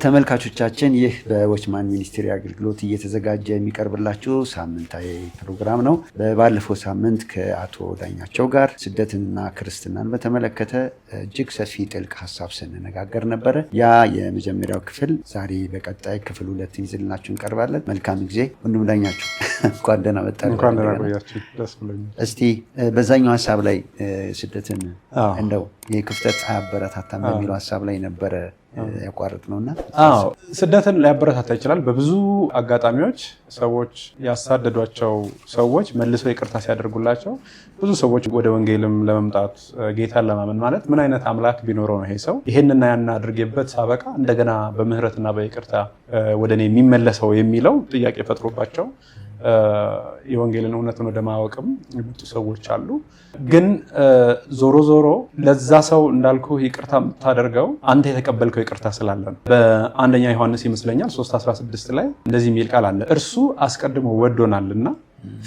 ተመልካቾቻችን ይህ በዎችማን ሚኒስትሪ አገልግሎት እየተዘጋጀ የሚቀርብላችሁ ሳምንታዊ ፕሮግራም ነው። ባለፈው ሳምንት ከአቶ ዳኛቸው ጋር ስደትንና ክርስትናን በተመለከተ እጅግ ሰፊ ጥልቅ ሀሳብ ስንነጋገር ነበረ። ያ የመጀመሪያው ክፍል ዛሬ በቀጣይ ክፍል 2 ይዘንላችሁ እንቀርባለን። መልካም ጊዜ ወንድም ዳኛቸው። እንኳን ደህና መጣ። እንኳን ደህና ቆያችሁ። ደስ ብሎኛል። እስቲ በዛኛው ሀሳብ ላይ ስደትን እንደው የክፍተት አያበረታታም በሚለው ሀሳብ ላይ ነበረ ያቋርጥ ነውና ስደትን ሊያበረታታ ይችላል። በብዙ አጋጣሚዎች ሰዎች ያሳደዷቸው ሰዎች መልሰው ይቅርታ ሲያደርጉላቸው ብዙ ሰዎች ወደ ወንጌልም ለመምጣት ጌታን ለማመን ማለት ምን አይነት አምላክ ቢኖረው ነው ይሄ ሰው ይሄንና ያን አድርጌበት ሳበቃ እንደገና በምህረትና በይቅርታ ወደኔ የሚመለሰው የሚለው ጥያቄ ፈጥሮባቸው የወንጌልን እውነትን ወደ ማወቅም የመጡ ሰዎች አሉ። ግን ዞሮ ዞሮ ለዛ ሰው እንዳልኩ ይቅርታ የምታደርገው አንተ የተቀበልከው ይቅርታ ስላለ ነው። በአንደኛ ዮሐንስ ይመስለኛል 3:16 ላይ እንደዚህ የሚል ቃል አለ። እርሱ አስቀድሞ ወዶናልና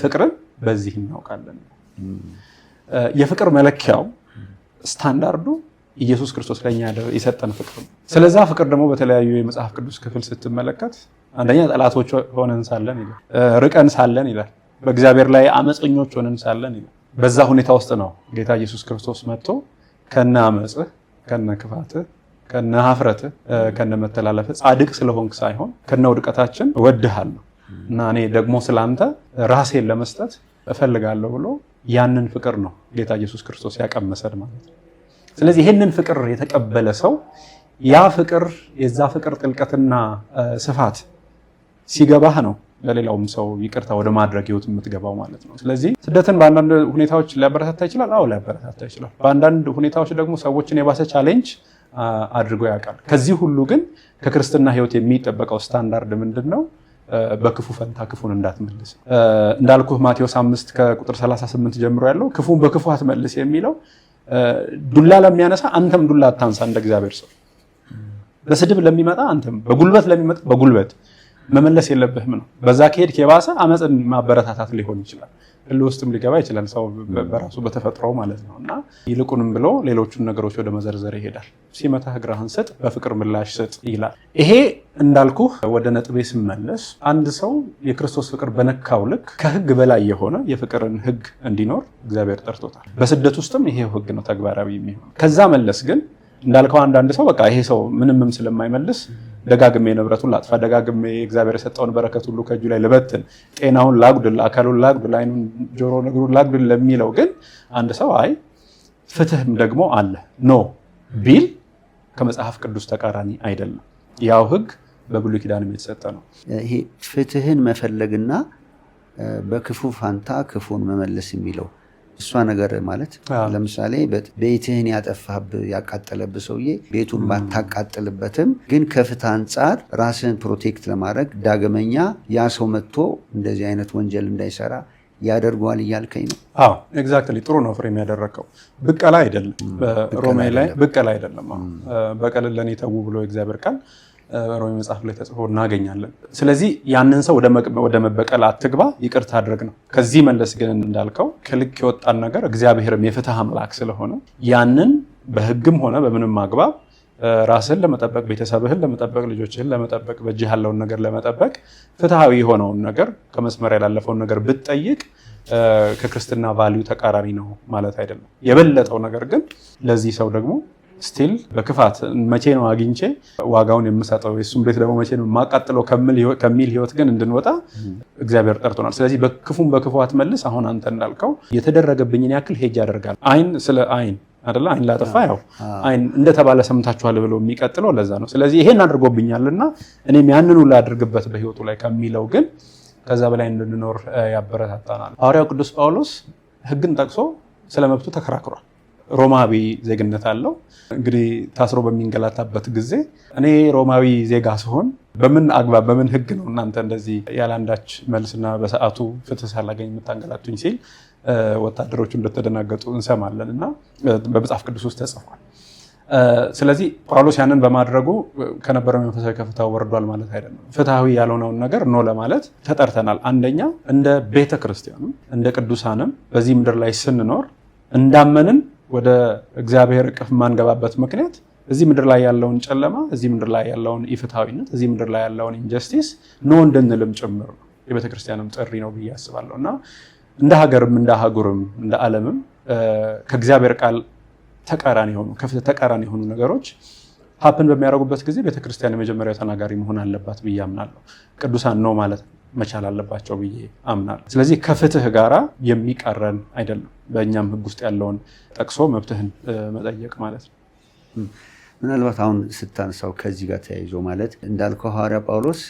ፍቅርን በዚህ እናውቃለን። የፍቅር መለኪያው ስታንዳርዱ ኢየሱስ ክርስቶስ ለኛ የሰጠን ፍቅር ነው። ስለዛ ፍቅር ደግሞ በተለያዩ የመጽሐፍ ቅዱስ ክፍል ስትመለከት አንደኛ ጠላቶች ሆነን ሳለን ይላል፣ ርቀን ሳለን ይላል፣ በእግዚአብሔር ላይ አመፀኞች ሆነን ሳለን ይላል። በዛ ሁኔታ ውስጥ ነው ጌታ ኢየሱስ ክርስቶስ መጥቶ ከነ አመጽህ፣ ከነ ክፋትህ፣ ከነ ሀፍረትህ፣ ከነ መተላለፍህ ጻድቅ ስለሆንክ ሳይሆን ከነ ውድቀታችን እወድሃለሁ እና እኔ ደግሞ ስላንተ ራሴን ለመስጠት እፈልጋለሁ ብሎ ያንን ፍቅር ነው ጌታ ኢየሱስ ክርስቶስ ያቀመሰን ማለት ነው። ስለዚህ ይህንን ፍቅር የተቀበለ ሰው ያ ፍቅር የዛ ፍቅር ጥልቀትና ስፋት ሲገባህ ነው ለሌላውም ሰው ይቅርታ ወደ ማድረግ ህይወት የምትገባው ማለት ነው። ስለዚህ ስደትን በአንዳንድ ሁኔታዎች ሊያበረታታ ይችላል። አዎ ሊያበረታታ ይችላል። በአንዳንድ ሁኔታዎች ደግሞ ሰዎችን የባሰ ቻሌንጅ አድርጎ ያውቃል። ከዚህ ሁሉ ግን ከክርስትና ህይወት የሚጠበቀው ስታንዳርድ ምንድን ነው? በክፉ ፈንታ ክፉን እንዳትመልስ። እንዳልኩህ ማቴዎስ 5 ከቁጥር 38 ጀምሮ ያለው ክፉን በክፉ አትመልስ የሚለው ዱላ ለሚያነሳ አንተም ዱላ አታንሳ እንደ እግዚአብሔር ሰው። በስድብ ለሚመጣ አንተም በጉልበት ለሚመጣ በጉልበት መመለስ የለብህም ነው። በዛ ከሄድክ የባሰ አመፅን ማበረታታት ሊሆን ይችላል። ሁሉ ውስጥም ሊገባ ይችላል ሰው በራሱ በተፈጥሮ ማለት ነው። እና ይልቁንም ብሎ ሌሎቹን ነገሮች ወደ መዘርዘር ይሄዳል። ሲመታህ እግርህን ስጥ፣ በፍቅር ምላሽ ስጥ ይላል። ይሄ እንዳልኩህ ወደ ነጥቤ ስመለስ አንድ ሰው የክርስቶስ ፍቅር በነካው ልክ ከህግ በላይ የሆነ የፍቅርን ህግ እንዲኖር እግዚአብሔር ጠርቶታል። በስደት ውስጥም ይሄው ህግ ነው ተግባራዊ የሚሆን። ከዛ መለስ ግን እንዳልከው አንዳንድ ሰው በቃ ይሄ ሰው ምንም ስለማይመልስ ደጋግሜ ንብረቱን ላጥፋ፣ ደጋግሜ እግዚአብሔር የሰጠውን በረከት ሁሉ ከእጁ ላይ ልበትን፣ ጤናውን ላጉድል፣ አካሉን ላጉድል፣ አይኑን፣ ጆሮ ነገሩን ላጉድል ለሚለው ግን አንድ ሰው አይ ፍትህም ደግሞ አለ ኖ ቢል ከመጽሐፍ ቅዱስ ተቃራኒ አይደለም። ያው ህግ በብሉይ ኪዳንም የተሰጠ ነው። ይሄ ፍትህን መፈለግና በክፉ ፋንታ ክፉን መመለስ የሚለው እሷ ነገር ማለት ለምሳሌ ቤትህን ያቃጠለብህ ሰውዬ ቤቱን ባታቃጥልበትም ግን ከፍትህ አንጻር ራስህን ፕሮቴክት ለማድረግ ዳግመኛ ያ ሰው መጥቶ እንደዚህ አይነት ወንጀል እንዳይሰራ ያደርገዋል እያልከኝ ነው? አዎ ኤግዛክትሊ። ጥሩ ነው ፍሬም ያደረከው። ብቀላ አይደለም፣ በሮሜ ላይ ብቀላ አይደለም። በቀል ለኔ ተው ብሎ እግዚአብሔር ቃል ሮሜ መጽሐፍ ላይ ተጽፎ እናገኛለን። ስለዚህ ያንን ሰው ወደ መበቀል አትግባ፣ ይቅርታ አድርግ ነው። ከዚህ መለስ ግን እንዳልከው ከልክ የወጣን ነገር እግዚአብሔርም የፍትህ አምላክ ስለሆነ ያንን በህግም ሆነ በምንም አግባብ ራስህን ለመጠበቅ፣ ቤተሰብህን ለመጠበቅ፣ ልጆችህን ለመጠበቅ፣ በእጅህ ያለውን ነገር ለመጠበቅ ፍትሃዊ የሆነውን ነገር ከመስመር ያላለፈውን ነገር ብትጠይቅ ከክርስትና ቫልዩ ተቃራኒ ነው ማለት አይደለም። የበለጠው ነገር ግን ለዚህ ሰው ደግሞ ስቲል በክፋት መቼ ነው አግኝቼ ዋጋውን የምሰጠው የሱን ቤት ደግሞ መቼ ነው ማቃጥለው ከሚል ህይወት ግን እንድንወጣ እግዚአብሔር ጠርቶናል። ስለዚህ በክፉን በክፉ አትመልስ። አሁን አንተ እንዳልከው የተደረገብኝን ያክል ሄጅ ያደርጋል። አይን ስለ አይን አይደለ? አይን ላጠፋ ያው አይን እንደተባለ ሰምታችኋል ብሎ የሚቀጥለው ለዛ ነው። ስለዚህ ይሄን አድርጎብኛልና እኔም ያንኑ ላድርግበት በህይወቱ ላይ ከሚለው ግን ከዛ በላይ እንድንኖር ያበረታታናል። ሐዋርያው ቅዱስ ጳውሎስ ህግን ጠቅሶ ስለመብቱ ተከራክሯል። ሮማዊ ዜግነት አለው። እንግዲህ ታስሮ በሚንገላታበት ጊዜ እኔ ሮማዊ ዜጋ ሲሆን በምን አግባብ በምን ህግ ነው እናንተ እንደዚህ ያላንዳች መልስና በሰዓቱ ፍትህ ሳላገኝ የምታንገላቱኝ ሲል ወታደሮቹ እንደተደናገጡ እንሰማለን እና በመጽሐፍ ቅዱስ ውስጥ ተጽፏል። ስለዚህ ጳውሎስ ያንን በማድረጉ ከነበረው መንፈሳዊ ከፍታው ወርዷል ማለት አይደለም። ፍትሃዊ ያልሆነውን ነገር ነው ለማለት ተጠርተናል። አንደኛ እንደ ቤተክርስቲያንም እንደ ቅዱሳንም በዚህ ምድር ላይ ስንኖር እንዳመንን ወደ እግዚአብሔር እቅፍ ማንገባበት ምክንያት እዚህ ምድር ላይ ያለውን ጨለማ፣ እዚህ ምድር ላይ ያለውን ኢፍትሐዊነት፣ እዚህ ምድር ላይ ያለውን ኢንጀስቲስ ኖ እንድንልም ጭምር ነው የቤተክርስቲያንም ጥሪ ነው ብዬ አስባለሁ። እና እንደ ሀገርም እንደ አህጉርም እንደ ዓለምም ከእግዚአብሔር ቃል ተቃራኒ የሆኑ ከፍተህ ተቃራኒ የሆኑ ነገሮች ሀፕን በሚያደርጉበት ጊዜ ቤተክርስቲያን የመጀመሪያው ተናጋሪ መሆን አለባት ብዬ አምናለሁ። ቅዱሳን ነው ማለት መቻል አለባቸው ብዬ አምናለሁ። ስለዚህ ከፍትህ ጋራ የሚቃረን አይደለም። በእኛም ሕግ ውስጥ ያለውን ጠቅሶ መብትህን መጠየቅ ማለት ነው። ምናልባት አሁን ስታነሳው ከዚህ ጋር ተያይዞ ማለት እንዳልከው ሐዋርያ ጳውሎስ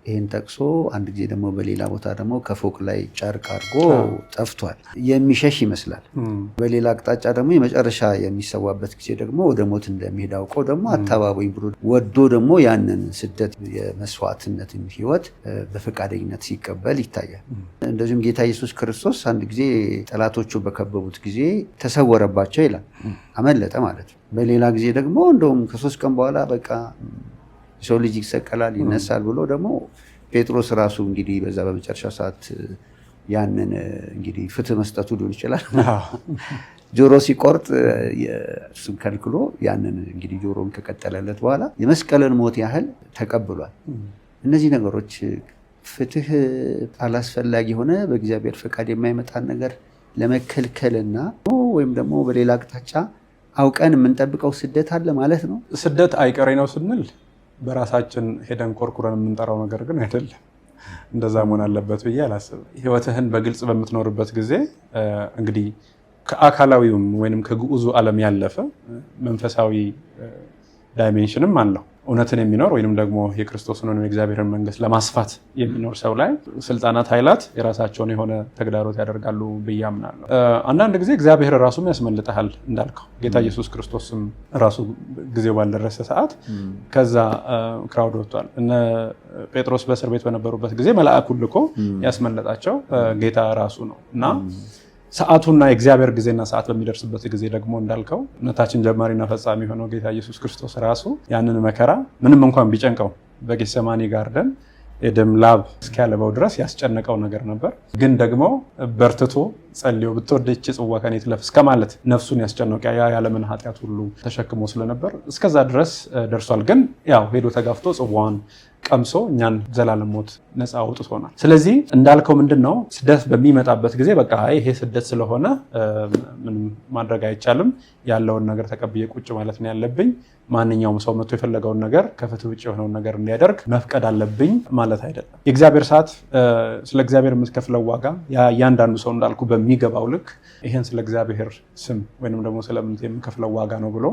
ይህን ጠቅሶ አንድ ጊዜ ደግሞ በሌላ ቦታ ደግሞ ከፎቅ ላይ ጨርቅ አድርጎ ጠፍቷል። የሚሸሽ ይመስላል። በሌላ አቅጣጫ ደግሞ የመጨረሻ የሚሰዋበት ጊዜ ደግሞ ወደ ሞት እንደሚሄድ አውቆ ደግሞ አታባቡኝ ብሎ ወዶ ደግሞ ያንን ስደት የመስዋዕትነትን ህይወት በፈቃደኝነት ሲቀበል ይታያል። እንደዚሁም ጌታ ኢየሱስ ክርስቶስ አንድ ጊዜ ጠላቶቹ በከበቡት ጊዜ ተሰወረባቸው ይላል። አመለጠ ማለት ነው። በሌላ ጊዜ ደግሞ እንደውም ከ3 ቀን በኋላ በቃ ሰው ልጅ ይሰቀላል ይነሳል ብሎ ደግሞ ጴጥሮስ ራሱ እንግዲህ በዛ በመጨረሻው ሰዓት ያንን እንግዲህ ፍትህ መስጠቱ ሊሆን ይችላል ጆሮ ሲቆርጥ እሱን ከልክሎ ያንን እንግዲህ ጆሮን ከቀጠለለት በኋላ የመስቀልን ሞት ያህል ተቀብሏል። እነዚህ ነገሮች ፍትህ አላስፈላጊ የሆነ በእግዚአብሔር ፈቃድ የማይመጣን ነገር ለመከልከልና ወይም ደግሞ በሌላ አቅጣጫ አውቀን የምንጠብቀው ስደት አለ ማለት ነው። ስደት አይቀሬ ነው ስንል በራሳችን ሄደን ኮርኩረን የምንጠራው ነገር ግን አይደለም። እንደዛ መሆን አለበት ብዬ አላስብም። ህይወትህን በግልጽ በምትኖርበት ጊዜ እንግዲህ ከአካላዊውም ወይንም ከግዑዙ ዓለም ያለፈ መንፈሳዊ ዳይሜንሽንም አለው። እውነትን የሚኖር ወይንም ደግሞ የክርስቶስን ወይም የእግዚአብሔርን መንግስት ለማስፋት የሚኖር ሰው ላይ ስልጣናት፣ ኃይላት የራሳቸውን የሆነ ተግዳሮት ያደርጋሉ ብዬ አምናለሁ። አንዳንድ ጊዜ እግዚአብሔር ራሱም ያስመልጠሃል እንዳልከው ጌታ ኢየሱስ ክርስቶስም ራሱ ጊዜው ባልደረሰ ሰዓት ከዛ ክራውድ ወጥቷል። እነ ጴጥሮስ በእስር ቤት በነበሩበት ጊዜ መልአኩን ልኮ ያስመለጣቸው ጌታ ራሱ ነው እና ሰዓቱና የእግዚአብሔር ጊዜና ሰዓት በሚደርስበት ጊዜ ደግሞ እንዳልከው እምነታችን ጀማሪና ፈጻሚ የሆነው ጌታ ኢየሱስ ክርስቶስ ራሱ ያንን መከራ ምንም እንኳን ቢጨንቀው በጌተሰማኒ ጋርደን የደም ላብ እስኪያለበው ድረስ ያስጨነቀው ነገር ነበር። ግን ደግሞ በርትቶ ጸልዮ ብትወድ ይህች ጽዋ ከኔ ትለፍ እስከማለት ነፍሱን ያስጨነቀ የዓለምን ኃጢአት ሁሉ ተሸክሞ ስለነበር እስከዛ ድረስ ደርሷል። ግን ያው ሄዶ ተጋፍቶ ጽዋውን ቀምሶ እኛን ዘላለም ሞት ነፃ አውጥቶናል። ስለዚህ እንዳልከው ምንድነው ስደት በሚመጣበት ጊዜ በቃ ይሄ ስደት ስለሆነ ምንም ማድረግ አይቻልም ያለውን ነገር ተቀብዬ ቁጭ ማለት ነው ያለብኝ። ማንኛውም ሰው መጥቶ የፈለገውን ነገር ከፍትህ ውጭ የሆነውን ነገር እንዲያደርግ መፍቀድ አለብኝ ማለት አይደለም። የእግዚአብሔር ሰዓት ስለ እግዚአብሔር የምትከፍለው ዋጋ እያንዳንዱ ሰው እንዳልኩ በሚገባው ልክ ይሄን ስለ እግዚአብሔር ስም ወይንም ደግሞ ስለ እምነት የምከፍለው ዋጋ ነው ብሎ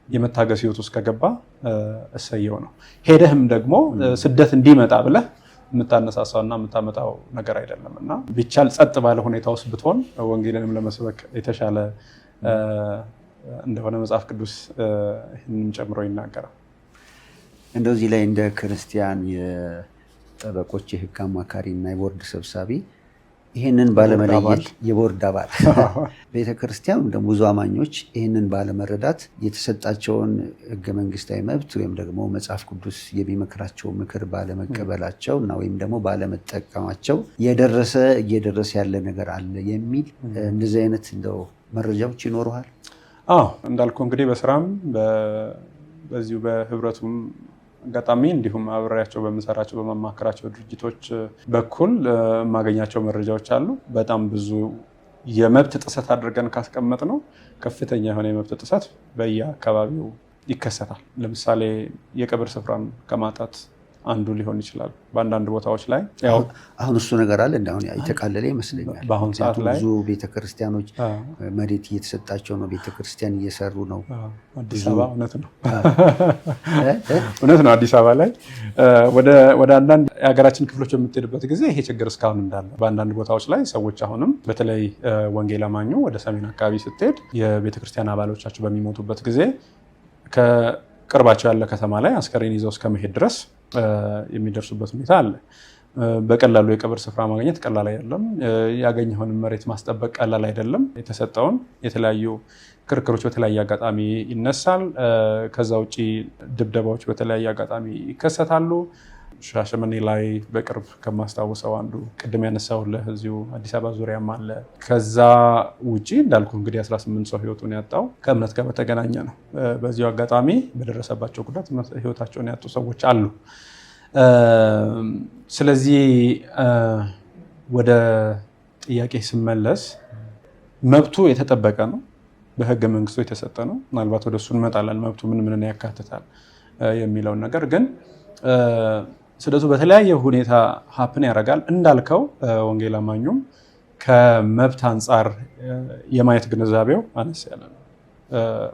የመታገስ ህይወት ውስጥ ከገባ እሰየው ነው። ሄደህም ደግሞ ስደት እንዲመጣ ብለህ የምታነሳሳውና የምታመጣው ነገር አይደለም እና ቢቻል ጸጥ ባለ ሁኔታ ውስጥ ብትሆን ወንጌልንም ለመስበክ የተሻለ እንደሆነ መጽሐፍ ቅዱስ ይህንን ጨምሮ ይናገራል። እንደዚህ ላይ እንደ ክርስቲያን የጠበቆች የህግ አማካሪ እና የቦርድ ሰብሳቢ ይህንን ባለመለየት የቦርድ አባል ቤተክርስቲያን ደግሞ ብዙ አማኞች ይህንን ባለመረዳት የተሰጣቸውን ህገ መንግስታዊ መብት ወይም ደግሞ መጽሐፍ ቅዱስ የሚመክራቸው ምክር ባለመቀበላቸው እና ወይም ደግሞ ባለመጠቀማቸው እየደረሰ ያለ ነገር አለ የሚል እንደዚህ አይነት እንደው መረጃዎች ይኖሩሃል? አዎ እንዳልኩ እንግዲህ በስራም በዚሁ በህብረቱም አጋጣሚ እንዲሁም አብሬያቸው በምሰራቸው በማማከራቸው ድርጅቶች በኩል የማገኛቸው መረጃዎች አሉ። በጣም ብዙ የመብት ጥሰት አድርገን ካስቀመጥ ነው ከፍተኛ የሆነ የመብት ጥሰት በየአካባቢው ይከሰታል። ለምሳሌ የቀብር ስፍራን ከማጣት አንዱ ሊሆን ይችላል። በአንዳንድ ቦታዎች ላይ አሁን እሱ ነገር አለ እንዳሁን የተቃለለ ይመስለኛል። በአሁን ሰዓት ላይ ብዙ ቤተክርስቲያኖች መሬት እየተሰጣቸው ነው፣ ቤተክርስቲያን እየሰሩ ነው። አዲስ አበባ እውነት ነው። አዲስ አበባ ላይ ወደ አንዳንድ የሀገራችን ክፍሎች የምትሄድበት ጊዜ ይሄ ችግር እስካሁን እንዳለ በአንዳንድ ቦታዎች ላይ ሰዎች አሁንም በተለይ ወንጌል አማኙ ወደ ሰሜን አካባቢ ስትሄድ የቤተክርስቲያን አባሎቻቸው በሚሞቱበት ጊዜ ከቅርባቸው ያለ ከተማ ላይ አስከሬን ይዘው እስከመሄድ ድረስ የሚደርሱበት ሁኔታ አለ። በቀላሉ የቀብር ስፍራ ማግኘት ቀላል አይደለም። ያገኘውን መሬት ማስጠበቅ ቀላል አይደለም። የተሰጠውን የተለያዩ ክርክሮች በተለያየ አጋጣሚ ይነሳል። ከዛ ውጪ ድብደባዎች በተለያየ አጋጣሚ ይከሰታሉ። ሻሸመኔ ላይ በቅርብ ከማስታወሰው አንዱ ቅድም ያነሳውልህ እዚሁ አዲስ አበባ ዙሪያም አለ። ከዛ ውጪ እንዳልኩ እንግዲህ 18 ሰው ህይወቱን ያጣው ከእምነት ጋር በተገናኘ ነው። በዚሁ አጋጣሚ በደረሰባቸው ጉዳት ህይወታቸውን ያጡ ሰዎች አሉ። ስለዚህ ወደ ጥያቄ ስመለስ መብቱ የተጠበቀ ነው፣ በህገ መንግስቱ የተሰጠ ነው። ምናልባት ወደ እሱ እንመጣለን፣ መብቱ ምን ያካትታል የሚለውን ነገር። ግን ስደቱ በተለያየ ሁኔታ ሀፕን ያደርጋል እንዳልከው። ወንጌል አማኙም ከመብት አንጻር የማየት ግንዛቤው አነስ ያለ ነው።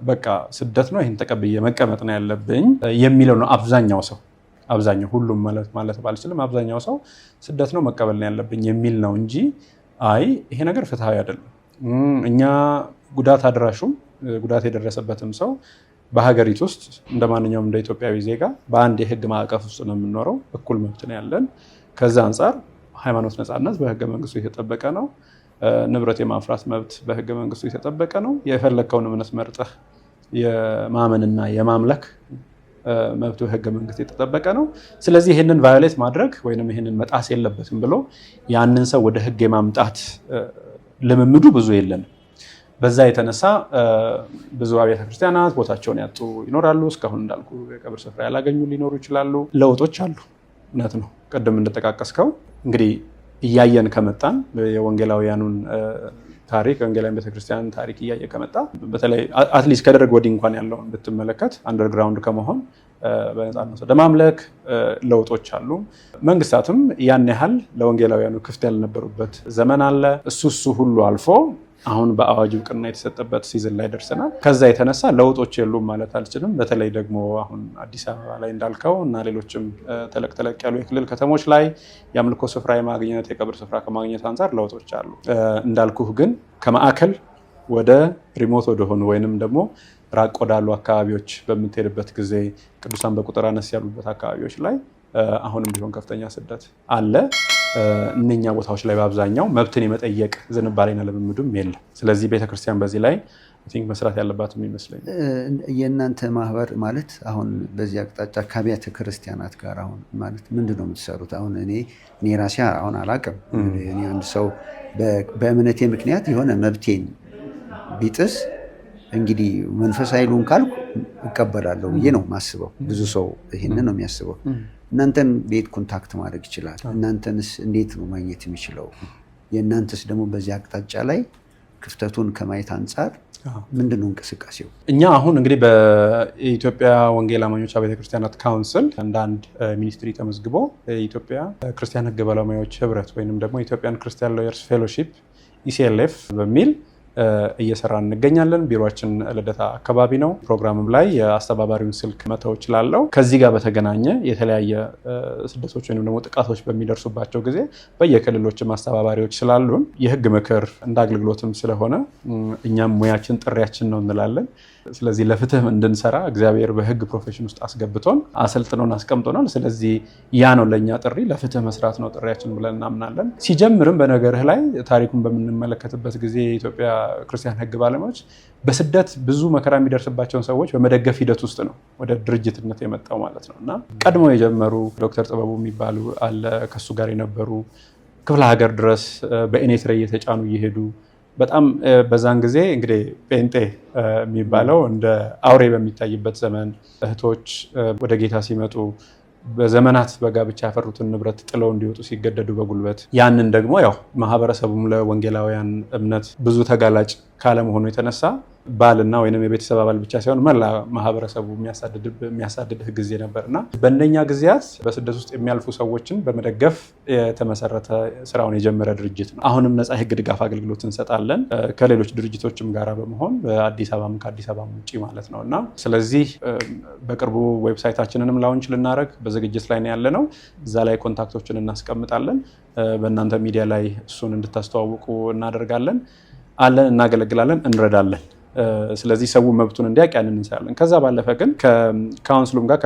በቃ ስደት ነው፣ ይህን ተቀብዬ መቀመጥ ነው ያለብኝ የሚለው ነው አብዛኛው ሁሉም ማለት ባልችልም አብዛኛው ሰው ስደት ነው መቀበል ነው ያለብኝ የሚል ነው እንጂ አይ ይሄ ነገር ፍትሃዊ አይደለም፣ እኛ ጉዳት አድራሹም ጉዳት የደረሰበትም ሰው በሀገሪቱ ውስጥ እንደ ማንኛውም እንደ ኢትዮጵያዊ ዜጋ በአንድ የህግ ማዕቀፍ ውስጥ ነው የምንኖረው፣ እኩል መብት ነው ያለን። ከዛ አንጻር ሃይማኖት ነፃነት በህገ መንግስቱ የተጠበቀ ነው። ንብረት የማፍራት መብት በህገ መንግስቱ የተጠበቀ ነው። የፈለግከውን እምነት መርጠህ የማመንና የማምለክ መብቱ ህገ መንግስት የተጠበቀ ነው። ስለዚህ ይህንን ቫዮሌት ማድረግ ወይንም ይህንን መጣስ የለበትም ብሎ ያንን ሰው ወደ ህግ የማምጣት ልምምዱ ብዙ የለንም። በዛ የተነሳ ብዙ አብያተ ክርስቲያናት ቦታቸውን ያጡ ይኖራሉ። እስካሁን እንዳልኩ የቀብር ስፍራ ያላገኙ ሊኖሩ ይችላሉ። ለውጦች አሉ፣ እውነት ነው። ቅድም እንደጠቃቀስከው እንግዲህ እያየን ከመጣን የወንጌላውያኑን ታሪክ ወንጌላውያን ቤተክርስቲያን ታሪክ እያየ ከመጣ በተለይ አትሊስት ከደርግ ወዲህ እንኳን ያለውን ብትመለከት አንደርግራውንድ ከመሆን በነፃነት ወደ ማምለክ ለውጦች አሉ። መንግስታትም ያን ያህል ለወንጌላውያኑ ክፍት ያልነበሩበት ዘመን አለ። እሱ ሁሉ አልፎ አሁን በአዋጅ እውቅና የተሰጠበት ሲዝን ላይ ደርሰናል። ከዛ የተነሳ ለውጦች የሉም ማለት አልችልም። በተለይ ደግሞ አሁን አዲስ አበባ ላይ እንዳልከው እና ሌሎችም ተለቅ ያሉ የክልል ከተሞች ላይ የአምልኮ ስፍራ የማግኘት የቀብር ስፍራ ከማግኘት አንጻር ለውጦች አሉ። እንዳልኩህ ግን ከማዕከል ወደ ሪሞት ወደሆኑ ወይንም ደግሞ ራቅ ወዳሉ አካባቢዎች በምትሄድበት ጊዜ ቅዱሳን በቁጥር አነስ ያሉበት አካባቢዎች ላይ አሁንም ቢሆን ከፍተኛ ስደት አለ። እነኛ ቦታዎች ላይ በአብዛኛው መብትን የመጠየቅ ዝንባሌና ልምምዱም የለም። ስለዚህ ቤተክርስቲያን በዚህ ላይ መስራት ያለባትም ይመስለኝ። የእናንተ ማህበር ማለት አሁን በዚህ አቅጣጫ ከአብያተ ክርስቲያናት ጋር አሁን ማለት ምንድን ነው የምትሰሩት? አሁን እኔ ራሴ አሁን አላውቅም። እኔ አንድ ሰው በእምነቴ ምክንያት የሆነ መብቴን ቢጥስ እንግዲህ መንፈሳዊ ሉን ካልኩ እቀበላለሁ ብዬ ነው ማስበው። ብዙ ሰው ይሄንን ነው የሚያስበው። እናንተን ቤት ኮንታክት ማድረግ ይችላል። እናንተንስ እንዴት ነው ማግኘት የሚችለው? የእናንተስ ደግሞ በዚህ አቅጣጫ ላይ ክፍተቱን ከማየት አንጻር ምንድን ነው እንቅስቃሴው? እኛ አሁን እንግዲህ በኢትዮጵያ ወንጌል አማኞች አብያተ ክርስቲያናት ካውንስል እንደ አንድ ሚኒስትሪ ተመዝግቦ የኢትዮጵያ ክርስቲያን ህግ ባለሙያዎች ህብረት ወይንም ደግሞ ኢትዮጵያን ክርስቲያን ሎየርስ ፌሎሺፕ ኢሲኤልኤፍ በሚል እየሰራ እንገኛለን። ቢሮችን ልደታ አካባቢ ነው። ፕሮግራምም ላይ የአስተባባሪውን ስልክ መተው እችላለሁ። ከዚህ ጋር በተገናኘ የተለያየ ስደቶች ወይም ደግሞ ጥቃቶች በሚደርሱባቸው ጊዜ በየክልሎችም አስተባባሪዎች ስላሉን የህግ ምክር እንደ አገልግሎትም ስለሆነ እኛም ሙያችን ጥሪያችን ነው እንላለን። ስለዚህ ለፍትህ እንድንሰራ እግዚአብሔር በህግ ፕሮፌሽን ውስጥ አስገብቶን አሰልጥኖን አስቀምጦናል። ስለዚህ ያ ነው ለእኛ ጥሪ፣ ለፍትህ መስራት ነው ጥሪያችን ብለን እናምናለን። ሲጀምርም በነገርህ ላይ ታሪኩን በምንመለከትበት ጊዜ የኢትዮጵያ ክርስቲያን ህግ ባለሙያዎች በስደት ብዙ መከራ የሚደርስባቸውን ሰዎች በመደገፍ ሂደት ውስጥ ነው ወደ ድርጅትነት የመጣው ማለት ነው። እና ቀድሞ የጀመሩ ዶክተር ጥበቡ የሚባሉ አለ፣ ከሱ ጋር የነበሩ ክፍለ ሀገር ድረስ በኤኔትሬ እየተጫኑ እየሄዱ በጣም በዛን ጊዜ እንግዲህ ጴንጤ የሚባለው እንደ አውሬ በሚታይበት ዘመን እህቶች ወደ ጌታ ሲመጡ በዘመናት በጋብቻ ያፈሩትን ንብረት ጥለው እንዲወጡ ሲገደዱ በጉልበት ያንን ደግሞ ያው ማህበረሰቡም ለወንጌላውያን እምነት ብዙ ተጋላጭ ካለመሆኑ የተነሳ ባልና ወይንም የቤተሰብ አባል ብቻ ሳይሆን መላ ማህበረሰቡ የሚያሳድድህ ጊዜ ነበርና በእነኛ ጊዜያት በስደት ውስጥ የሚያልፉ ሰዎችን በመደገፍ የተመሰረተ ስራውን የጀመረ ድርጅት ነው። አሁንም ነፃ የህግ ድጋፍ አገልግሎት እንሰጣለን ከሌሎች ድርጅቶችም ጋር በመሆን በአዲስ አበባም ከአዲስ አበባም ውጭ ማለት ነው። እና ስለዚህ በቅርቡ ዌብሳይታችንንም ላውንች ልናደርግ በዝግጅት ላይ ነው ያለነው። እዛ ላይ ኮንታክቶችን እናስቀምጣለን። በእናንተ ሚዲያ ላይ እሱን እንድታስተዋውቁ እናደርጋለን። እናገለግላለን፣ እንረዳለን። ስለዚህ ሰው መብቱን እንዲያውቅ ያንን እንሰራለን። ከዛ ባለፈ ግን ከካውንስሉም ጋር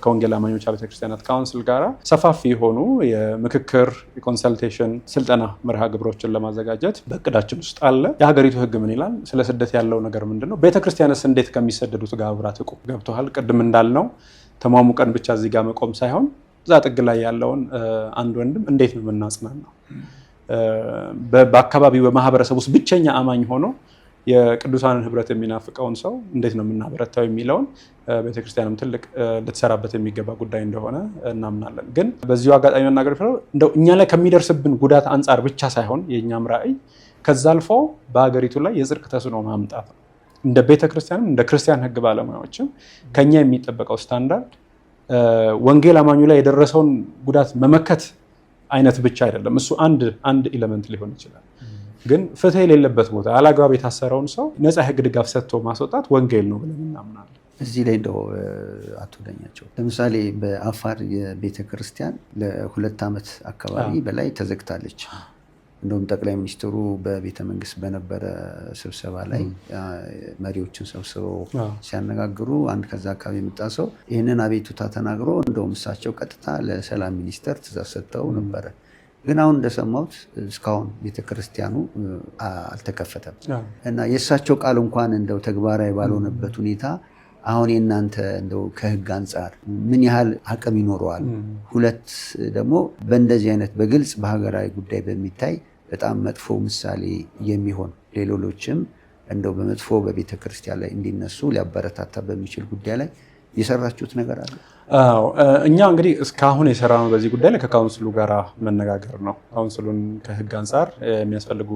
ከወንጌል አማኞች ቤተክርስቲያናት ካውንስል ጋር ሰፋፊ የሆኑ የምክክር የኮንሰልቴሽን ስልጠና መርሃ ግብሮችን ለማዘጋጀት በእቅዳችን ውስጥ አለ። የሀገሪቱ ህግ ምን ይላል? ስለ ስደት ያለው ነገር ምንድን ነው? ቤተክርስቲያንስ እንዴት ከሚሰደዱት ጋር አብራ ትቁም? ገብቶሃል? ቅድም እንዳልነው ተሟሙቀን ብቻ እዚህ ጋር መቆም ሳይሆን እዛ ጥግ ላይ ያለውን አንድ ወንድም እንዴት ነው የምናጽናናው? በአካባቢው በማህበረሰብ ውስጥ ብቸኛ አማኝ ሆኖ የቅዱሳንን ህብረት የሚናፍቀውን ሰው እንዴት ነው የምናበረታው የሚለውን ቤተክርስቲያንም ትልቅ ልትሰራበት የሚገባ ጉዳይ እንደሆነ እናምናለን። ግን በዚሁ አጋጣሚ መናገር ይችላል እንደው እኛ ላይ ከሚደርስብን ጉዳት አንጻር ብቻ ሳይሆን የእኛም ራዕይ ከዛ አልፎ በሀገሪቱ ላይ የጽድቅ ተጽዕኖ ማምጣት ነው። እንደ ቤተክርስቲያንም እንደ ክርስቲያን ህግ ባለሙያዎችም ከኛ የሚጠበቀው ስታንዳርድ ወንጌል አማኙ ላይ የደረሰውን ጉዳት መመከት አይነት ብቻ አይደለም። እሱ አንድ ኤሌመንት ሊሆን ይችላል። ግን ፍትህ የሌለበት ቦታ አላግባብ የታሰረውን ሰው ነፃ ህግ ድጋፍ ሰጥቶ ማስወጣት ወንጌል ነው ብለን እናምናለን። እዚህ ላይ እንደው አቶ ዳኛቸው ለምሳሌ በአፋር የቤተክርስቲያን ለ2 ዓመት አካባቢ በላይ ተዘግታለች። እንደውም ጠቅላይ ሚኒስትሩ በቤተ መንግስት በነበረ ስብሰባ ላይ መሪዎችን ሰብስበው ሲያነጋግሩ አንድ ከዛ አካባቢ የመጣ ሰው ይህንን አቤቱታ ተናግሮ እንደውም እሳቸው ቀጥታ ለሰላም ሚኒስተር ትእዛዝ ሰጥተው ነበረ። ግን አሁን እንደሰማሁት እስካሁን ቤተክርስቲያኑ አልተከፈተም እና የእሳቸው ቃል እንኳን እንደው ተግባራዊ ባልሆነበት ሁኔታ አሁን የእናንተ እንደው ከህግ አንጻር ምን ያህል አቅም ይኖረዋል? ሁለት ደግሞ በእንደዚህ አይነት በግልጽ በሀገራዊ ጉዳይ በሚታይ በጣም መጥፎ ምሳሌ የሚሆን ሌሎችም እንደው በመጥፎ በቤተክርስቲያን ላይ እንዲነሱ ሊያበረታታ በሚችል ጉዳይ ላይ የሰራችሁት ነገር አለ? አዎ እኛ እንግዲህ እስካሁን የሰራነው በዚህ ጉዳይ ላይ ከካውንስሉ ጋር መነጋገር ነው። ካውንስሉን ከህግ አንጻር የሚያስፈልጉ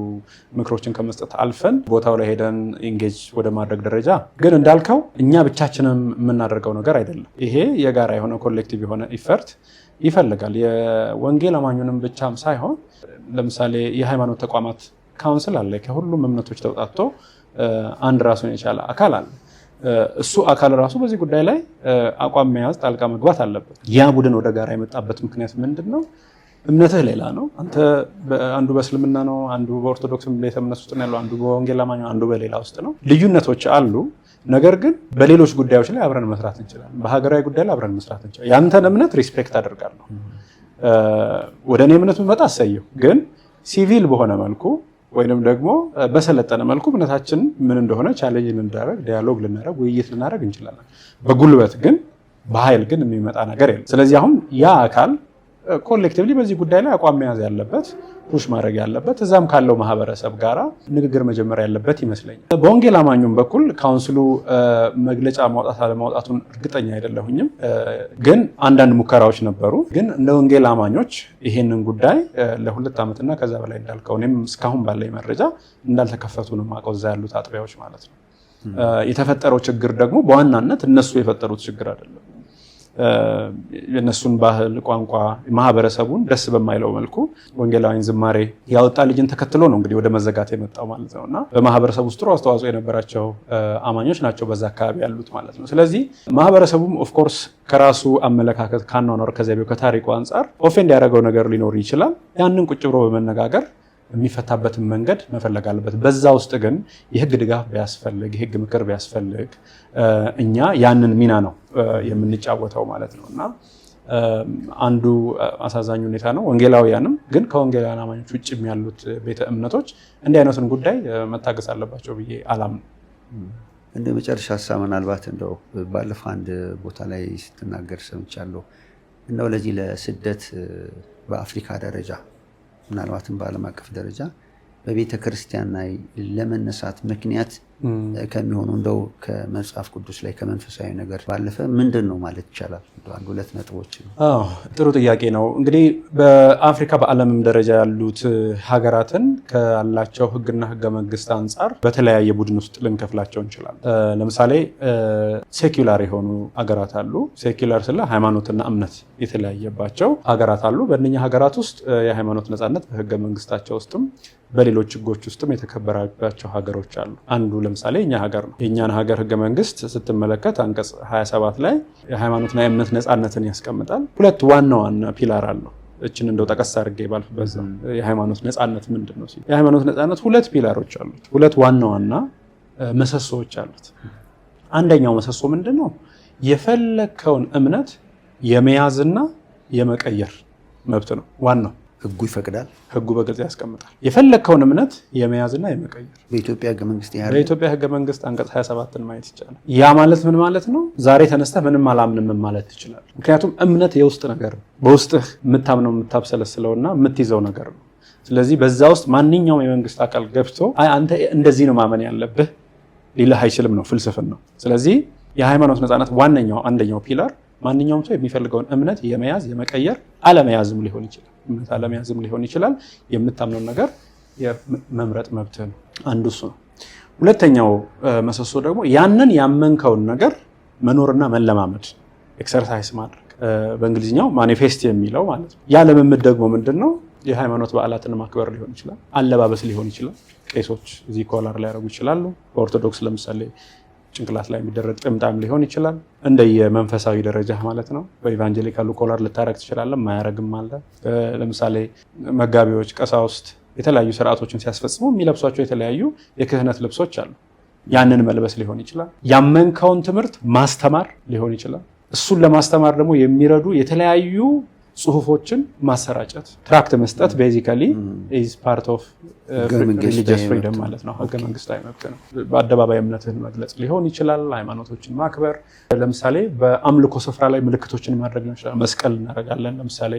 ምክሮችን ከመስጠት አልፈን ቦታው ላይ ሄደን ኢንጌጅ ወደ ማድረግ ደረጃ ግን እንዳልከው እኛ ብቻችንም የምናደርገው ነገር አይደለም። ይሄ የጋራ የሆነ ኮሌክቲቭ የሆነ ኢፈርት ይፈልጋል። የወንጌል አማኙንም ብቻም ሳይሆን ለምሳሌ የሃይማኖት ተቋማት ካውንስል አለ። ከሁሉም እምነቶች ተውጣጥቶ አንድ ራሱን የቻለ አካል አለ። እሱ አካል ራሱ በዚህ ጉዳይ ላይ አቋም መያዝ ጣልቃ መግባት አለበት። ያ ቡድን ወደ ጋራ የመጣበት ምክንያት ምንድን ነው? እምነትህ ሌላ ነው። አንተ አንዱ በእስልምና ነው፣ አንዱ በኦርቶዶክስ ቤተ እምነት ውስጥ ነው ያለው፣ አንዱ በወንጌል አማኝ፣ አንዱ በሌላ ውስጥ ነው። ልዩነቶች አሉ። ነገር ግን በሌሎች ጉዳዮች ላይ አብረን መስራት እንችላለን። በሀገራዊ ጉዳይ ላይ አብረን መስራት እንችላለን። ያንተን እምነት ሪስፔክት አደርጋለሁ። ወደ እኔ እምነት ብትመጣ አሰየው። ግን ሲቪል በሆነ መልኩ ወይንም ደግሞ በሰለጠነ መልኩ እምነታችን ምን እንደሆነ ቻሌንጅ ልናደርግ፣ ዲያሎግ ልናደርግ፣ ውይይት ልናደርግ እንችላለን። በጉልበት ግን በኃይል ግን የሚመጣ ነገር የለም። ስለዚህ አሁን ያ አካል ኮሌክቲቭሊ በዚህ ጉዳይ ላይ አቋም መያዝ ያለበት፣ ፑሽ ማድረግ ያለበት፣ እዛም ካለው ማህበረሰብ ጋራ ንግግር መጀመር ያለበት ይመስለኛል። በወንጌል አማኙም በኩል ካውንስሉ መግለጫ ማውጣት አለማውጣቱን እርግጠኛ አይደለሁኝም። ግን አንዳንድ ሙከራዎች ነበሩ። ግን እንደ ወንጌል አማኞች ይሄንን ጉዳይ ለ2 ዓመትና ከዛ በላይ እንዳልከው እኔም እስካሁን ባለኝ መረጃ እንዳልተከፈቱ ነው የማውቀው፣ እዛ ያሉት አጥቢያዎች ማለት ነው። የተፈጠረው ችግር ደግሞ በዋናነት እነሱ የፈጠሩት ችግር አይደለም። የነሱን ባህል፣ ቋንቋ፣ ማህበረሰቡን ደስ በማይለው መልኩ ወንጌላዊን ዝማሬ ያወጣ ልጅን ተከትሎ ነው እንግዲህ ወደ መዘጋት የመጣው ማለት ነው። እና በማህበረሰቡ ውስጥ ጥሩ አስተዋጽኦ የነበራቸው አማኞች ናቸው በዛ አካባቢ ያሉት ማለት ነው። ስለዚህ ማህበረሰቡም ኦፍኮርስ ከራሱ አመለካከት ካኗኗር፣ ከዘቤው፣ ከታሪኩ አንጻር ኦፌንድ ያደረገው ነገር ሊኖር ይችላል። ያንን ቁጭ ብሎ በመነጋገር የሚፈታበትን መንገድ መፈለግ አለበት። በዛ ውስጥ ግን የህግ ድጋፍ ቢያስፈልግ፣ የህግ ምክር ቢያስፈልግ እኛ ያንን ሚና ነው የምንጫወተው ማለት ነው። እና አንዱ አሳዛኝ ሁኔታ ነው። ወንጌላውያንም ግን ከወንጌላውያን አማኞች ውጭ ያሉት ቤተ እምነቶች እንዲህ አይነቱን ጉዳይ መታገስ አለባቸው ብዬ አላምንም። እንደ መጨረሻ ሀሳብ ምናልባት እንደው ባለፈው አንድ ቦታ ላይ ስትናገር ሰምቻለሁ። እንደው ለዚህ ለስደት በአፍሪካ ደረጃ ምናልባትም በዓለም አቀፍ ደረጃ በቤተ ክርስቲያን ላይ ለመነሳት ምክንያት ከሚሆኑ እንደው ከመጽሐፍ ቅዱስ ላይ ከመንፈሳዊ ነገር ባለፈ ምንድን ነው ማለት ይቻላል? አንድ 2 ነጥቦች ነው። ጥሩ ጥያቄ ነው። እንግዲህ በአፍሪካ በዓለምም ደረጃ ያሉት ሀገራትን ካላቸው ህግና ህገ መንግስት አንጻር በተለያየ ቡድን ውስጥ ልንከፍላቸው እንችላለን። ለምሳሌ ሴኩላር የሆኑ ሀገራት አሉ። ሴኩላር ስለ ሃይማኖትና እምነት የተለያየባቸው ሀገራት አሉ። በእነኛ ሀገራት ውስጥ የሃይማኖት ነፃነት በህገ መንግስታቸው ውስጥም በሌሎች ህጎች ውስጥም የተከበረባቸው ሀገሮች አሉ። አንዱ ለምሳሌ የኛ ሀገር ነው። የኛን ሀገር ህገ መንግስት ስትመለከት አንቀጽ 27 ላይ የሃይማኖትና የእምነት ነፃነትን ያስቀምጣል። 2 ዋና ዋና ፒላር አለው። እችን እንደው ጠቀስ አድርጌ ባልፍ በዛ የሃይማኖት ነፃነት ምንድን ነው ሲል የሃይማኖት ነፃነት 2 ፒላሮች አሉት። 2 ዋና ዋና ምሰሶዎች አሉት። አንደኛው ምሰሶ ምንድን ነው? የፈለከውን እምነት የመያዝና የመቀየር መብት ነው ዋናው። ህጉ ይፈቅዳል። ህጉ በግልጽ ያስቀምጣል የፈለከውን እምነት የመያዝና የመቀየር። በኢትዮጵያ ህገ መንግስት አንቀጽ 27ን ማየት ይቻላል። ያ ማለት ምን ማለት ነው? ዛሬ ተነስተህ ምንም አላምንም ማለት ትችላለህ። ምክንያቱም እምነት የውስጥ ነገር ነው። በውስጥህ የምታምነው የምታብሰለስለውና የምትይዘው ነገር ነው። ስለዚህ በዛ ውስጥ ማንኛውም የመንግስት አካል ገብቶ አንተ እንደዚህ ነው ማመን ያለብህ ሊልህ አይችልም ነው ፍልስፍና ነው። ስለዚህ የሃይማኖት ነፃነት አንደኛው ፒላር ማንኛውም ሰው የሚፈልገውን እምነት የመያዝ የመቀየር አለመያዝም ሊሆን ይችላል። እምነት አለመያዝም ሊሆን ይችላል። የምታምነውን ነገር የመምረጥ መብት ነው። አንዱ እሱ ነው። ሁለተኛው መሰሶ ደግሞ ያንን ያመንከውን ነገር መኖርና መለማመድ ኤክሰርሳይዝ ማድረግ በእንግሊዝኛው ማኒፌስት የሚለው ማለት ነው። ያ ልምምድ ደግሞ ምንድነው? የሃይማኖት በዓላትን ማክበር ሊሆን ይችላል። አለባበስ ሊሆን ይችላል። ቄሶች እዚህ ኮላር ላይ ያደርጉ ይችላሉ። በኦርቶዶክስ ለምሳሌ ጭንቅላት ላይ የሚደረግ ጥምጣም ሊሆን ይችላል። እንደየመንፈሳዊ ደረጃ ማለት ነው። በኢቫንጀሊካሉ ኮላር ልታረግ ትችላለህ፣ ማያረግም አለ። ለምሳሌ መጋቢዎች፣ ቀሳውስት የተለያዩ ስርዓቶችን ሲያስፈጽሙ የሚለብሷቸው የተለያዩ የክህነት ልብሶች አሉ። ያንን መልበስ ሊሆን ይችላል። ያመንከውን ትምህርት ማስተማር ሊሆን ይችላል። እሱን ለማስተማር ደግሞ የሚረዱ የተለያዩ ጽሁፎችን ማሰራጨት፣ ትራክት መስጠት ቤዚካሊ ኢዝ ፓርት ኦፍ ሪሊጂየስ ፍሪደም ማለት ነው። ህገ መንግስታዊ መብት ነው። በአደባባይ እምነትህን መግለጽ ሊሆን ይችላል። ሃይማኖቶችን ማክበር፣ ለምሳሌ በአምልኮ ስፍራ ላይ ምልክቶችን ማድረግ ሊሆን ይችላል። መስቀል እናደርጋለን። ለምሳሌ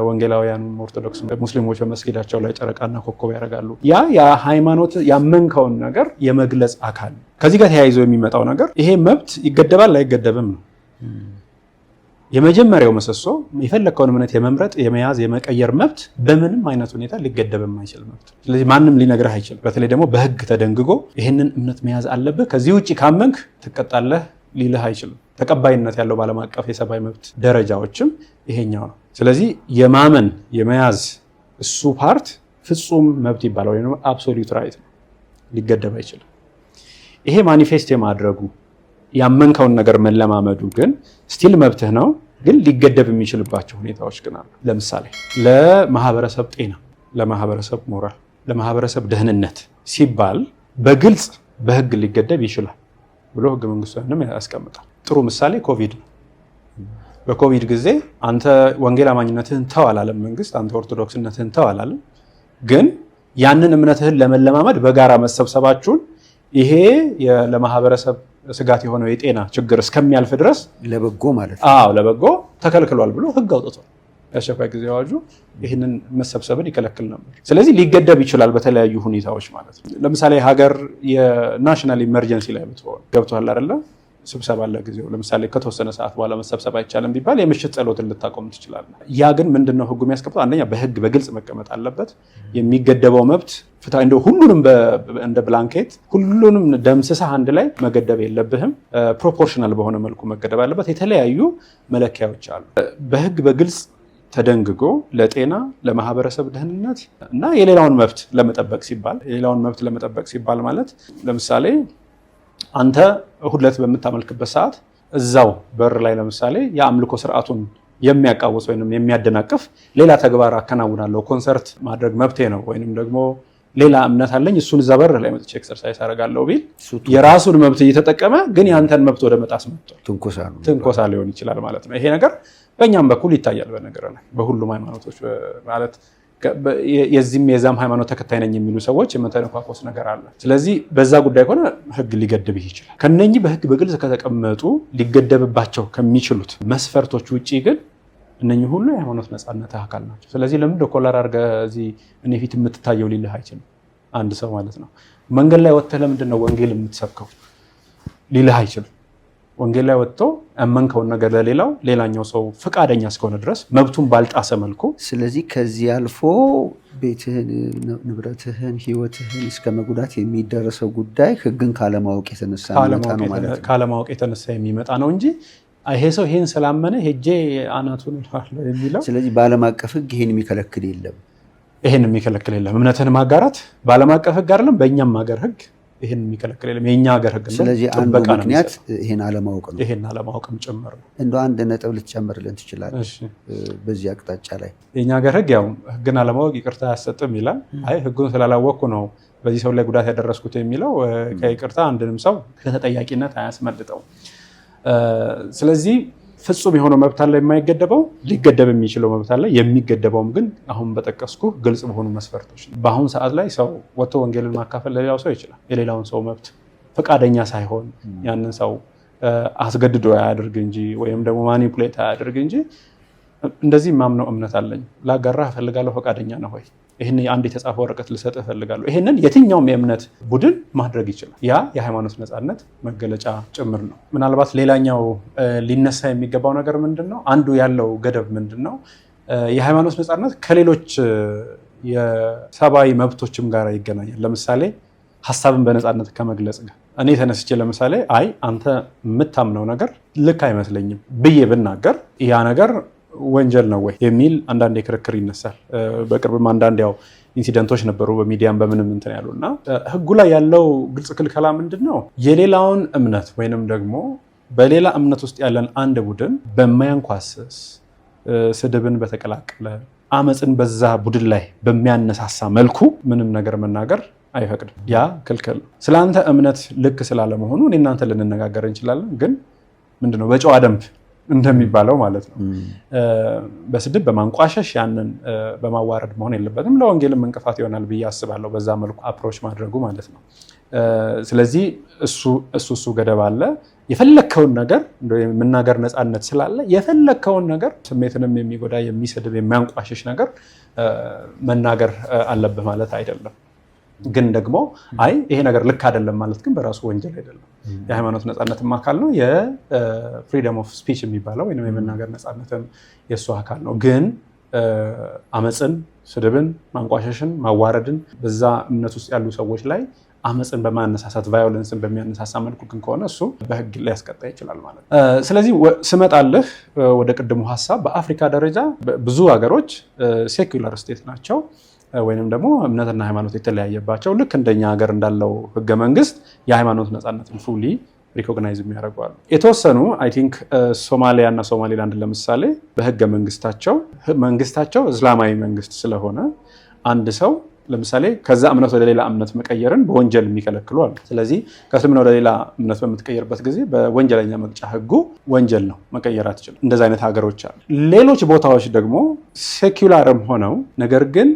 ወንጌላውያን ኦርቶዶክስ ሙስሊሞች በመስጊዳቸው ላይ ጨረቃና ኮከብ ያደርጋሉ። ያ የሃይማኖት ያመንከውን ነገር የመግለጽ አካል። ከዚህ ጋር ተያይዞ የሚመጣው ነገር ይሄ መብት ይገደባል አይገደብም ነው። የመጀመሪያው መሰሶ የፈለከውን እምነት የመምረጥ የመያዝ የመቀየር መብት በምንም አይነት ሁኔታ ሊገደብ የማይችል መብት። ስለዚህ ማንም ሊነግርህ አይችልም። በተለይ ደግሞ በህግ ተደንግጎ ይህንን እምነት መያዝ አለብህ ከዚህ ውጭ ካመንክ ትቀጣለህ ሊልህ አይችልም። ተቀባይነት ያለው በዓለም አቀፍ የሰብአዊ መብት ደረጃዎችም ይሄኛው ነው። ስለዚህ የማመን የመያዝ እሱ ፓርት ፍጹም መብት ይባላል ወይ አብሶሉት ራይት ነው። ሊገደብ አይችልም። ይሄ ማኒፌስት የማድረጉ ያመንከውን ነገር መለማመዱ ግን ስቲል መብትህ ነው። ግን ሊገደብ የሚችልባቸው ሁኔታዎች ግን አሉ። ለምሳሌ ለማህበረሰብ ጤና፣ ለማህበረሰብ ሞራል፣ ለማህበረሰብ ደህንነት ሲባል በግልጽ በህግ ሊገደብ ይችላል ብሎ ህገ መንግስቱንም ያስቀምጣል። ጥሩ ምሳሌ ኮቪድ ነው። በኮቪድ ጊዜ አንተ ወንጌል አማኝነትህን ተው አላለም መንግስት፣ አንተ ኦርቶዶክስነትህን ተው አላለም። ግን ያንን እምነትህን ለመለማመድ በጋራ መሰብሰባችሁን ይሄ ለማህበረሰብ ስጋት የሆነው የጤና ችግር እስከሚያልፍ ድረስ ለበጎ ማለት ነው። አዎ ለበጎ ተከልክሏል ብሎ ህግ አውጥቷል። የአስቸኳይ ጊዜ አዋጁ ይህንን መሰብሰብን ይከለክል ነበር። ስለዚህ ሊገደብ ይችላል በተለያዩ ሁኔታዎች ማለት ነው። ለምሳሌ ሀገር የናሽናል ኢመርጀንሲ ላይ ብትሆን ገብቷል አይደለ? ስብሰባ አለ ጊዜው። ለምሳሌ ከተወሰነ ሰዓት በኋላ መሰብሰብ አይቻልም ቢባል የምሽት ጸሎትን ልታቆም ትችላለህ። ያ ግን ምንድነው ህጉ የሚያስቀምጠው? አንደኛ በህግ በግልጽ መቀመጥ አለበት። የሚገደበው መብት ፍትሃ እንደው ሁሉንም እንደ ብላንኬት ሁሉንም ደምስሰህ አንድ ላይ መገደብ የለብህም። ፕሮፖርሽናል በሆነ መልኩ መገደብ አለበት። የተለያዩ መለኪያዎች አሉ። በህግ በግልጽ ተደንግጎ ለጤና ለማህበረሰብ ደህንነት እና የሌላውን መብት ለመጠበቅ ሲባል ማለት ለምሳሌ አንተ ሁለት በምታመልክበት ሰዓት እዛው በር ላይ ለምሳሌ የአምልኮ ስርዓቱን የሚያቃውስ ወይንም የሚያደናቅፍ ሌላ ተግባር አከናውናለሁ፣ ኮንሰርት ማድረግ መብቴ ነው፣ ወይንም ደግሞ ሌላ እምነት አለኝ እሱን እዛ በር ላይ መጥቼ ኤክሰርሳይዝ አደርጋለሁ ቢል የራሱን መብት እየተጠቀመ ግን ያንተን መብት ወደ መጣስ መጥቷል። ትንኮሳ ሊሆን ይችላል ማለት ነው። ይሄ ነገር በእኛም በኩል ይታያል። በነገር ላይ በሁሉም ሃይማኖቶች ማለት የዚህም የዛም ሃይማኖት ተከታይ ነኝ የሚሉ ሰዎች የመተነኳኮስ ነገር አለ። ስለዚህ በዛ ጉዳይ ከሆነ ህግ ሊገድብህ ይችላል። ከነኚህ በህግ በግልጽ ከተቀመጡ ሊገደብባቸው ከሚችሉት መስፈርቶች ውጪ ግን እነኚህ ሁሉ የሃይማኖት ነፃነት አካል ናቸው። ስለዚህ ለምን ኮላር አድርገህ እዚህ እኔ ፊት የምትታየው ሊልህ አይችልም አንድ ሰው ማለት ነው። መንገድ ላይ ወጥተህ ለምንድን ነው ወንጌል የምትሰብከው ሊልህ አይችልም። ወንጌል ላይ ወጥቶ ያመንከውን ነገር ሌላኛው ሰው ፈቃደኛ እስከሆነ ድረስ መብቱን ባልጣሰ መልኩ። ስለዚህ ከዚህ አልፎ ቤትህን፣ ንብረትህን፣ ህይወትህን እስከ መጉዳት የሚደረሰው ጉዳይ ህግን ካለማወቅ የተነሳ ነው ማለት ነው። ካለማወቅ የተነሳ የሚመጣ ነው እንጂ ይሄ ሰው ይሄን ስላመነ ሄጄ አናቱን እልሃለሁ የሚለው። ስለዚህ በዓለም አቀፍ ህግ ይሄን የሚከለክል የለም። እምነትህን ማጋራት በዓለም አቀፍ ህግ አይደለም፣ በእኛም ሀገር ህግ ይሄን የሚከለክል የለም። የኛ ሀገር ህግ ነው። ስለዚህ አንዱ ምክንያት ይሄን አለማወቅ ነው። ይሄን አለማወቅም ጭምር ነው። እንደው አንድ ነጥብ ልትጨምርልን ትችላለህ? እሺ፣ በዚህ አቅጣጫ ላይ የኛ ሀገር ህግ ያው ህግን አለማወቅ ይቅርታ አያሰጥም ይላል። አይ ህጉን ስላላወቅኩ ነው በዚህ ሰው ላይ ጉዳት ያደረስኩት የሚለው ከይቅርታ አንድንም ሰው ከተጠያቂነት አያስመልጠው። ስለዚህ ፍጹም የሆነው መብት አለ የማይገደበው፣ ሊገደብ የሚችለው መብት አለ። የሚገደበውም ግን አሁን በጠቀስኩ ግልጽ በሆኑ መስፈርቶች። በአሁኑ ሰዓት ላይ ሰው ወጥቶ ወንጌልን ማካፈል ለሌላው ሰው ይችላል። የሌላውን ሰው መብት ፈቃደኛ ሳይሆን ያንን ሰው አስገድዶ ያድርግ እንጂ ወይም ደግሞ ማኒፑሌት ያድርግ እንጂ እንደዚህ ማምነው እምነት አለኝ፣ ላጋራ እፈልጋለሁ፣ ፈቃደኛ ነው ወይ? ይህን አንድ የተጻፈ ወረቀት ልሰጥህ እፈልጋለሁ። ይህንን የትኛውም የእምነት ቡድን ማድረግ ይችላል። ያ የሃይማኖት ነፃነት መገለጫ ጭምር ነው። ምናልባት ሌላኛው ሊነሳ የሚገባው ነገር ምንድነው? አንዱ ያለው ገደብ ምንድነው? የሃይማኖት ነፃነት ከሌሎች የሰብአዊ መብቶችም ጋር ይገናኛል። ለምሳሌ ሀሳብን በነፃነት ከመግለጽ ጋር እኔ ተነስቼ ለምሳሌ አይ አንተ የምታምነው ነገር ልክ አይመስለኝም ብዬ ብናገር ያ ነገር ወንጀል ነው ወይ የሚል አንዳንድ ክርክር ይነሳል። በቅርብም አንዳንድ ያው ኢንሲደንቶች ነበሩ በሚዲያም በምንም እንትን ያሉና ህጉ ላይ ያለው ግልጽ ክልከላ ምንድነው? የሌላውን እምነት ወይንም ደግሞ በሌላ እምነት ውስጥ ያለን አንድ ቡድን በማያንኳስስ ስድብን በተቀላቀለ አመፅን በዛ ቡድን ላይ በሚያነሳሳ መልኩ ምንም ነገር መናገር አይፈቅድም። ያ ክልክል ነው። ስለአንተ እምነት ልክ ስላለመሆኑ እኔ እናንተ ልንነጋገር እንችላለን፣ ግን ምንድነው በጨዋ ደንብ እንደሚባለው ማለት ነው በስድብ በማንቋሸሽ ያንን በማዋረድ መሆን የለበትም። ለወንጌልም እንቅፋት ይሆናል ብዬ አስባለሁ በዛ መልኩ አፕሮች ማድረጉ ማለት ነው። ስለዚህ እሱ ገደብ አለ። የፈለከውን ነገር የመናገር ነፃነት ስላለ የፈለከውን ነገር ስሜትንም የሚጎዳ የሚሰድብ የሚያንቋሽሽ ነገር መናገር አለብህ ማለት አይደለም። ግን ደግሞ አይ ይሄ ነገር ልክ አይደለም ማለት ግን በራሱ ወንጀል አይደለም። የሃይማኖት ነፃነትም አካል ነው። የፍሪደም ኦፍ ስፒች የሚባለው ወይም የመናገር ነፃነትም የእሱ አካል ነው። ግን አመፅን፣ ስድብን፣ ማንቋሸሽን፣ ማዋረድን በዛ እምነት ውስጥ ያሉ ሰዎች ላይ አመፅን በማነሳሳት ቫዮለንስን በሚያነሳሳ መልኩ ግን ከሆነ እሱ በህግ ሊያስቀጣ ይችላል ማለት ነው። ስለዚህ ስመጣልህ ወደ ቅድሙ ሀሳብ በአፍሪካ ደረጃ ብዙ ሀገሮች ሴኩላር ስቴት ናቸው ወይንም ደግሞ እምነትና ሃይማኖት የተለያየባቸው ልክ እንደኛ ሀገር እንዳለው ህገ መንግስት የሃይማኖት ነፃነትን ፉሊ ሪኮግናይዝ የሚያደርጉ አሉ። የተወሰኑ አይ ቲንክ ሶማሊያ እና ሶማሊላንድ ለምሳሌ በህገ መንግስታቸው እስላማዊ መንግስት ስለሆነ አንድ ሰው ለምሳሌ ከዛ እምነት ወደ ሌላ እምነት መቀየርን በወንጀል የሚከለክሉ አሉ። ስለዚህ ከእስልምና ወደ ሌላ እምነት በምትቀየርበት ጊዜ በወንጀለኛ መቅጫ ህጉ ወንጀል ነው፣ መቀየር አትችልም። እንደዚ አይነት ሀገሮች አሉ። ሌሎች ቦታዎች ደግሞ ሴኩላርም ሆነው ነገር ግን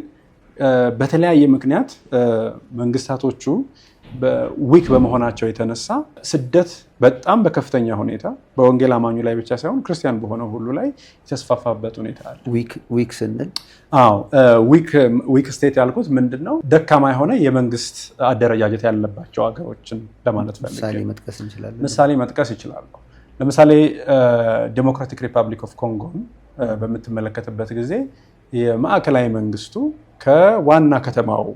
በተለያየ ምክንያት መንግስታቶቹ ዊክ በመሆናቸው የተነሳ ስደት በጣም በከፍተኛ ሁኔታ በወንጌል አማኙ ላይ ብቻ ሳይሆን ክርስቲያን በሆነው ሁሉ ላይ የተስፋፋበት ሁኔታ አለ። ዊክ ስንል ዊክ ስቴት ያልኩት ምንድነው? ደካማ የሆነ የመንግስት አደረጃጀት ያለባቸው ሀገሮችን ለማለት ፈልጌ ምሳሌ መጥቀስ ይችላሉ። ለምሳሌ ዴሞክራቲክ ሪፐብሊክ ኦፍ ኮንጎን በምትመለከትበት ጊዜ የማዕከላዊ መንግስቱ ከዋና ከተማው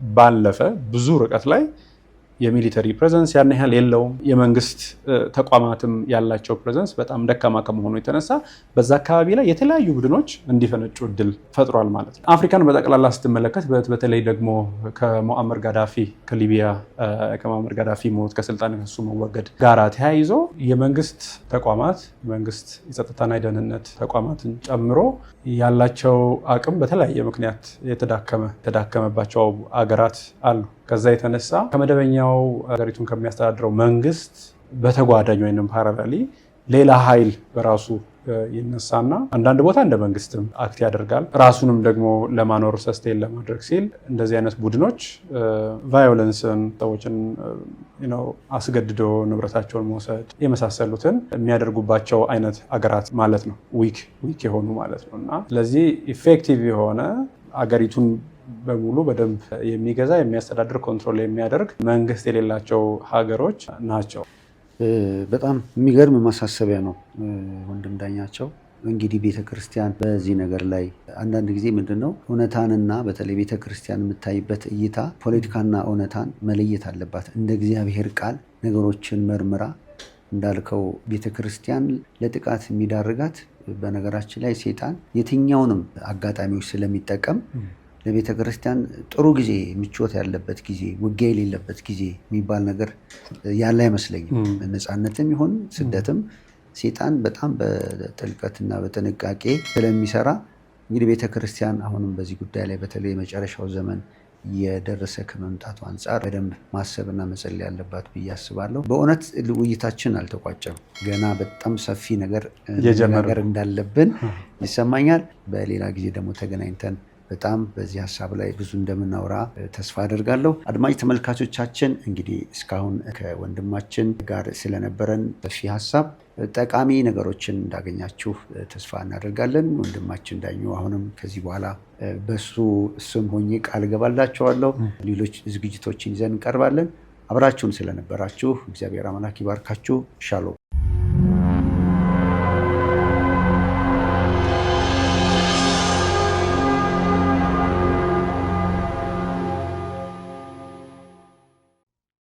ባለፈ ብዙ ርቀት ላይ የሚሊተሪ ፕሬዘንስ ያን ያህል የለውም። የመንግስት ተቋማትም ያላቸው ፕሬዘንስ በጣም ደካማ ከመሆኑ የተነሳ በዛ አካባቢ ላይ የተለያዩ ቡድኖች እንዲፈነጩ እድል ፈጥሯል ማለት ነው። አፍሪካን በጠቅላላ ስትመለከት በተለይ ደግሞ ከሙአመር ጋዳፊ ከሊቢያ ከሙአመር ጋዳፊ ሞት ከስልጣን ከሱ መወገድ ጋር ተያይዞ የመንግስት ተቋማት የመንግስት የጸጥታና የደህንነት ተቋማትን ጨምሮ ያላቸው አቅም በተለያየ ምክንያት የተዳከመባቸው አገራት አሉ። ከዛ የተነሳ ከመደበኛው ሀገሪቱን ከሚያስተዳድረው መንግስት በተጓዳኝ ወይም ፓራላሊ ሌላ ኃይል በራሱ ይነሳና አንዳንድ ቦታ እንደ መንግስትም አክት ያደርጋል። ራሱንም ደግሞ ለማኖር ሰስቴን ለማድረግ ሲል እንደዚህ አይነት ቡድኖች ቫዮለንስን፣ ሰዎችን አስገድዶ ንብረታቸውን መውሰድ የመሳሰሉትን የሚያደርጉባቸው አይነት አገራት ማለት ነው። ዊክ የሆኑ ማለት ነው። እና ስለዚህ ኢፌክቲቭ የሆነ አገሪቱን በሙሉ በደንብ የሚገዛ የሚያስተዳድር ኮንትሮል የሚያደርግ መንግስት የሌላቸው ሀገሮች ናቸው። በጣም የሚገርም ማሳሰቢያ ነው ወንድም ዳኛቸው። እንግዲህ ቤተክርስቲያን በዚህ ነገር ላይ አንዳንድ ጊዜ ምንድነው እውነታንና በተለይ ቤተክርስቲያን የምታይበት እይታ ፖለቲካና እውነታን መለየት አለባት። እንደ እግዚአብሔር ቃል ነገሮችን መርምራ እንዳልከው ቤተክርስቲያን ለጥቃት የሚዳርጋት በነገራችን ላይ ሴጣን የትኛውንም አጋጣሚዎች ስለሚጠቀም ለቤተ ክርስቲያን ጥሩ ጊዜ ምቾት ያለበት ጊዜ ውጊያ የሌለበት ጊዜ የሚባል ነገር ያለ አይመስለኝም። ነፃነትም ይሁን ስደትም ሴጣን በጣም በጥልቀትና በጥንቃቄ ስለሚሰራ እንግዲህ ቤተ ክርስቲያን አሁንም በዚህ ጉዳይ ላይ በተለይ የመጨረሻው ዘመን የደረሰ ከመምጣቱ አንጻር በደንብ ማሰብና መጸለይ ያለባት ብዬ አስባለሁ። በእውነት ውይይታችን አልተቋጨም። ገና በጣም ሰፊ ነገር እንዳለብን ይሰማኛል። በሌላ ጊዜ ደግሞ ተገናኝተን በጣም በዚህ ሀሳብ ላይ ብዙ እንደምናወራ ተስፋ አደርጋለሁ። አድማጭ ተመልካቾቻችን እንግዲህ እስካሁን ከወንድማችን ጋር ስለነበረን ሰፊ ሀሳብ ጠቃሚ ነገሮችን እንዳገኛችሁ ተስፋ እናደርጋለን። ወንድማችን ዳኙ አሁንም ከዚህ በኋላ በሱ ስም ሆኜ ቃል እገባላችኋለሁ ሌሎች ዝግጅቶችን ይዘን እንቀርባለን። አብራችሁን ስለነበራችሁ እግዚአብሔር አምላክ ይባርካችሁ። ሻሎም።